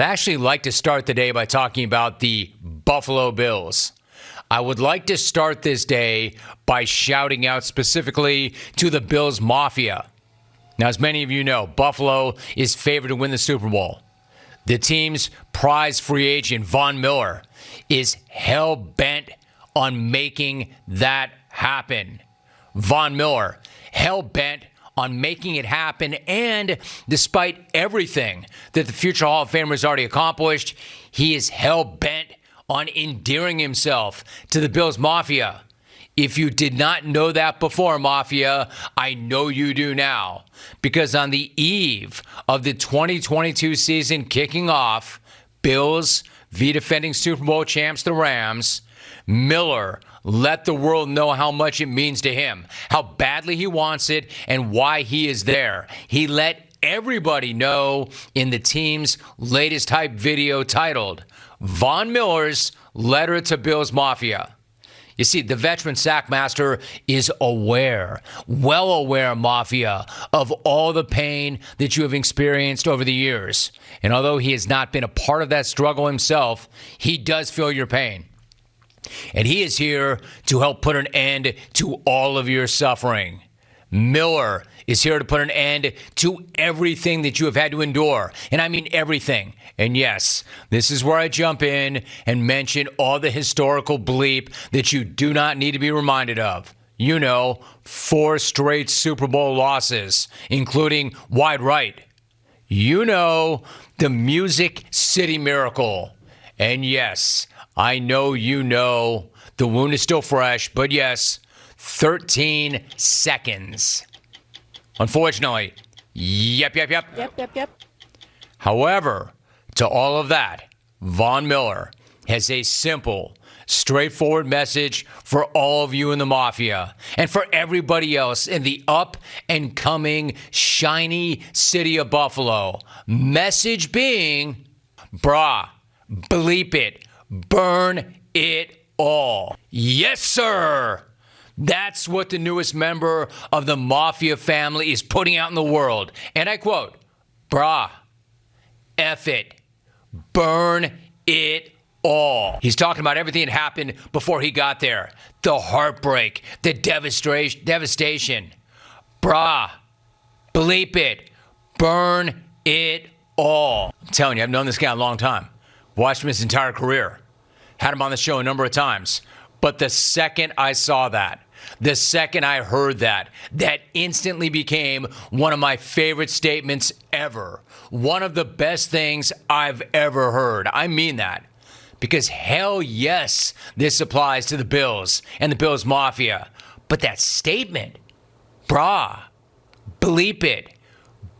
I'd actually like to start the day by talking about the Buffalo Bills. I would like to start this day by shouting out specifically to the Bills Mafia. Now, as many of you know, Buffalo is favored to win the Super Bowl. The team's prize free agent, Von Miller, is hell-bent on making that happen. Von Miller, hell-bent on making it happen, and despite everything that the future Hall of Famer has already accomplished, he is hell-bent on endearing himself to the Bills Mafia. If you did not know that before, Mafia, I know you do now. Because on the eve of the 2022 season kicking off, Bills v. defending Super Bowl champs, the Rams, Miller let the world know how much it means to him, how badly he wants it, and why he is there. He let everybody know in the team's latest hype video titled, Von Miller's Letter to Bills Mafia. You see, the veteran Sackmaster is aware, well aware, Mafia, of all the pain that you have experienced over the years. And although he has not been a part of that struggle himself, he does feel your pain. And he is here to help put an end to all of your suffering. Miller is here to put an end to everything that you have had to endure. And I mean everything. And yes, this is where I jump in and mention all the historical bleep that you do not need to be reminded of. You know, 4 straight Super Bowl losses, including wide right. You know, the Music City Miracle. And yes, I know you know the wound is still fresh, but yes, 13 seconds. Unfortunately, yep. However, to all of that, Von Miller has a simple, straightforward message for all of you in the Mafia and for everybody else in the up-and-coming, shiny city of Buffalo. Message being, brah, bleep it, burn it all. Yes, sir! That's what the newest member of the Mafia family is putting out in the world. And I quote, brah, F it, burn it all. He's talking about everything that happened before he got there. The heartbreak, the devastation. Brah, bleep it, burn it all. I'm telling you, I've known this guy a long time. Watched him his entire career. Had him on the show a number of times. But the second I saw that, the second I heard that instantly became one of my favorite statements ever. One of the best things I've ever heard. I mean that. Because hell yes, this applies to the Bills and the Bills Mafia. But that statement, brah, bleep it,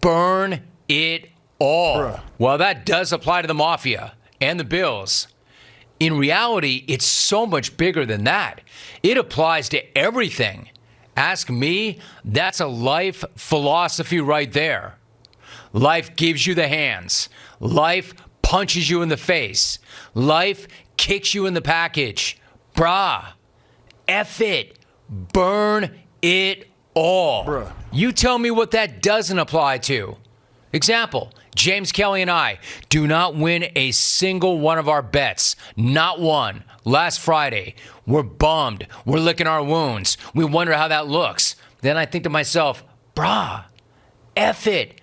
burn it all. Bruh. Well, that does apply to the Mafia and the Bills. In reality, it's so much bigger than that. It applies to everything. Ask me, that's a life philosophy right there. Life gives you the hands. Life punches you in the face. Life kicks you in the package. Brah, F it, burn it all. Bruh. You tell me what that doesn't apply to. Example, James Kelly and I do not win a single one of our bets. Not one. Last Friday, we're bummed. We're licking our wounds. We wonder how that looks. Then I think to myself, brah, F it,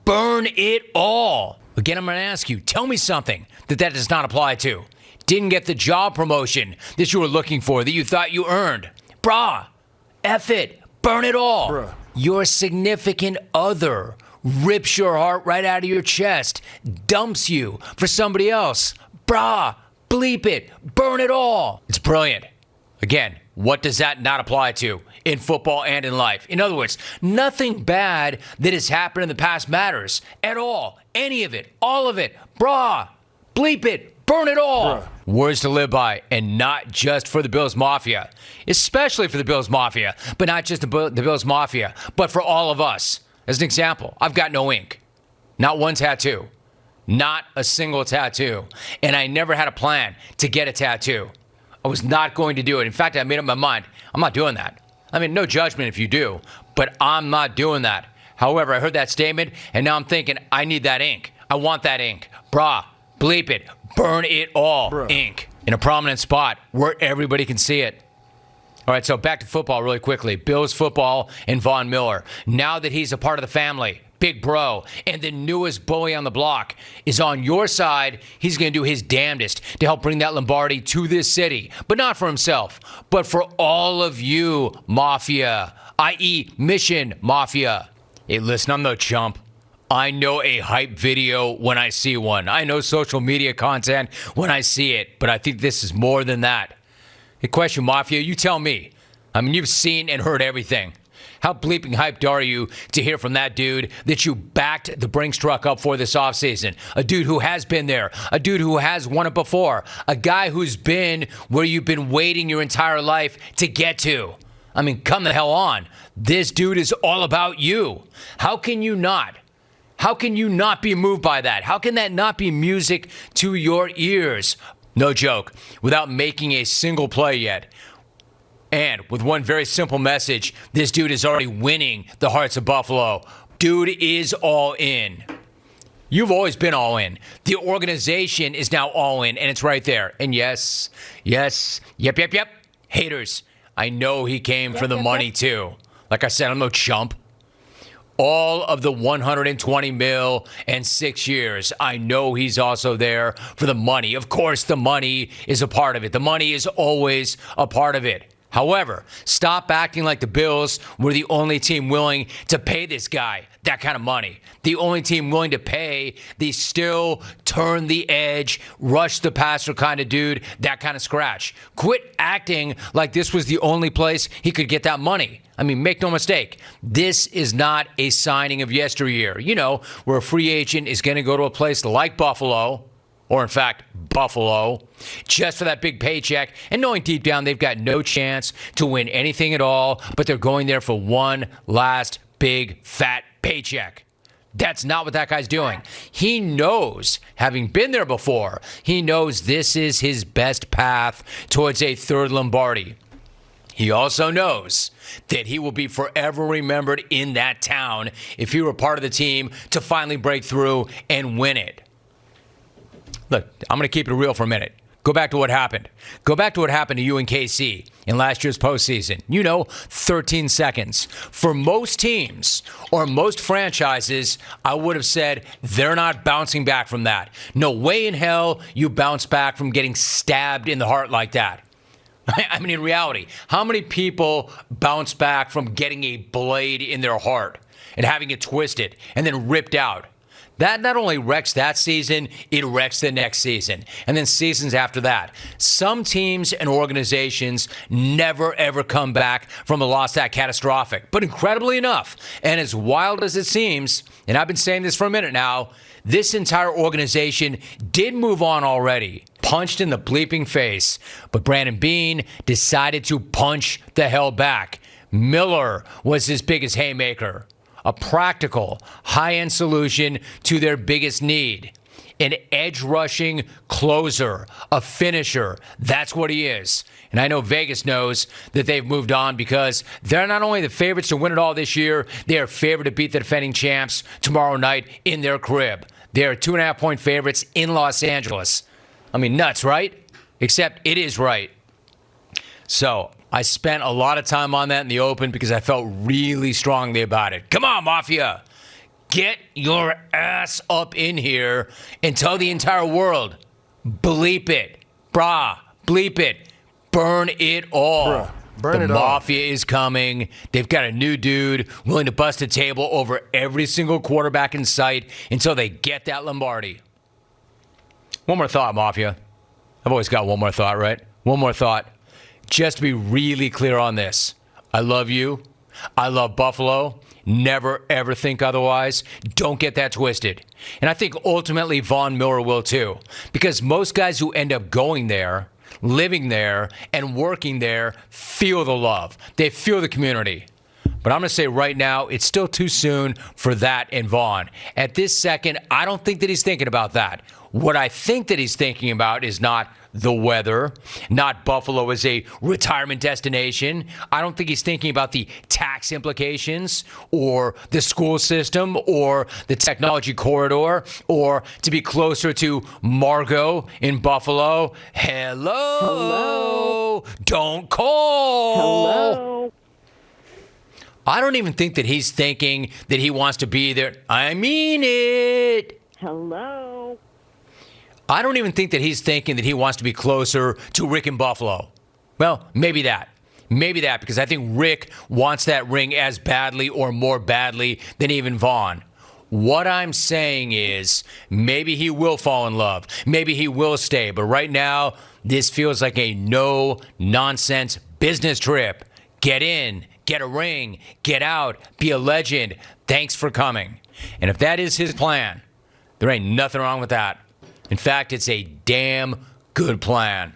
burn it all. Again, I'm going to ask you, tell me something that does not apply to. Didn't get the job promotion that you were looking for, that you thought you earned. Brah, F it, burn it all. Bruh. Your significant other rips your heart right out of your chest, dumps you for somebody else. Brah, bleep it, burn it all. It's brilliant. Again, what does that not apply to in football and in life? In other words, nothing bad that has happened in the past matters at all. Any of it, all of it. Brah, bleep it, burn it all. Bruh. Words to live by, and not just for the Bills Mafia. Especially for the Bills Mafia, but not just the Bills Mafia, but for all of us. As an example, I've got no ink. Not one tattoo. Not a single tattoo. And I never had a plan to get a tattoo. I was not going to do it. In fact, I made up my mind. I'm not doing that. I mean, no judgment if you do, but I'm not doing that. However, I heard that statement, and now I'm thinking, I need that ink. I want that ink. Brah, bleep it, burn it all, Bruh. ink, in a prominent spot where everybody can see it. All right, so back to football really quickly. Bills football and Von Miller. Now that he's a part of the family, big bro, and the newest bully on the block is on your side, he's going to do his damnedest to help bring that Lombardi to this city. But not for himself, but for all of you, Mafia, i.e. Mission Mafia. Hey, listen, I'm no chump. I know a hype video when I see one. I know social media content when I see it, but I think this is more than that. Hey, question, Mafia, you tell me. I mean, you've seen and heard everything. How bleeping hyped are you to hear from that dude that you backed the Brinks truck up for this offseason? A dude who has been there. A dude who has won it before. A guy who's been where you've been waiting your entire life to get to. I mean, come the hell on. This dude is all about you. How can you not? How can you not be moved by that? How can that not be music to your ears? No joke, without making a single play yet. And with one very simple message, this dude is already winning the hearts of Buffalo. Dude is all in. You've always been all in. The organization is now all in, and it's right there. And yes, yep. Haters, I know he came for the money too. Like I said, I'm no chump. All of the $120 million and 6 years. I know he's also there for the money. Of course, the money is a part of it. The money is always a part of it. However, stop acting like the Bills were the only team willing to pay this guy that kind of money. The only team willing to pay the still turn the edge, rush the passer kind of dude, that kind of scratch. Quit acting like this was the only place he could get that money. I mean, make no mistake, this is not a signing of yesteryear. You know, where a free agent is going to go to a place like Buffalo, or in fact, Buffalo, just for that big paycheck, and knowing deep down they've got no chance to win anything at all, but they're going there for one last big fat paycheck. That's not what that guy's doing. He knows, having been there before, he knows this is his best path towards a third Lombardi. He also knows that he will be forever remembered in that town if he were part of the team to finally break through and win it. Look, I'm going to keep it real for a minute. Go back to what happened. Go back to what happened to you and KC in last year's postseason. 13 seconds. For most teams or most franchises, I would have said they're not bouncing back from that. No way in hell you bounce back from getting stabbed in the heart like that. I mean, in reality, how many people bounce back from getting a blade in their heart and having it twisted and then ripped out? That not only wrecks that season, it wrecks the next season. And then seasons after that. Some teams and organizations never, ever come back from a loss that catastrophic. But incredibly enough, and as wild as it seems, and I've been saying this for a minute now, this entire organization did move on already. Punched in the bleeping face. But Brandon Beane decided to punch the hell back. Miller was his biggest haymaker. A practical, high-end solution to their biggest need. An edge-rushing closer, a finisher. That's what he is. And I know Vegas knows that they've moved on because they're not only the favorites to win it all this year, they are favored to beat the defending champs tomorrow night in their crib. They are 2.5-point favorites in Los Angeles. I mean, nuts, right? Except it is right. So I spent a lot of time on that in the open because I felt really strongly about it. Come on, Mafia. Get your ass up in here and tell the entire world, bleep it. Brah, bleep it. Burn it all. Bruh, burn the it all. Mafia is coming. They've got a new dude willing to bust a table over every single quarterback in sight until they get that Lombardi. One more thought, Mafia. I've always got one more thought, right? One more thought. Just to be really clear on this, I love you. I love Buffalo. Never, ever think otherwise. Don't get that twisted. And I think ultimately Von Miller will too. Because most guys who end up going there, living there, and working there feel the love. They feel the community. But I'm going to say right now, it's still too soon for that and Vaughn. At this second, I don't think that he's thinking about that. What I think that he's thinking about is not the weather, not Buffalo as a retirement destination. I don't think he's thinking about the tax implications or the school system or the technology corridor or to be closer to Margot in Buffalo. Hello. Don't call. Hello. I don't even think that he's thinking that he wants to be there. I mean it. Hello. I don't even think that he's thinking that he wants to be closer to Rick in Buffalo. Well, maybe that. Maybe that, because I think Rick wants that ring as badly or more badly than even Vaughn. What I'm saying is maybe he will fall in love. Maybe he will stay. But right now, this feels like a no-nonsense business trip. Get in, get a ring, get out, be a legend. Thanks for coming. And if that is his plan, there ain't nothing wrong with that. In fact, it's a damn good plan.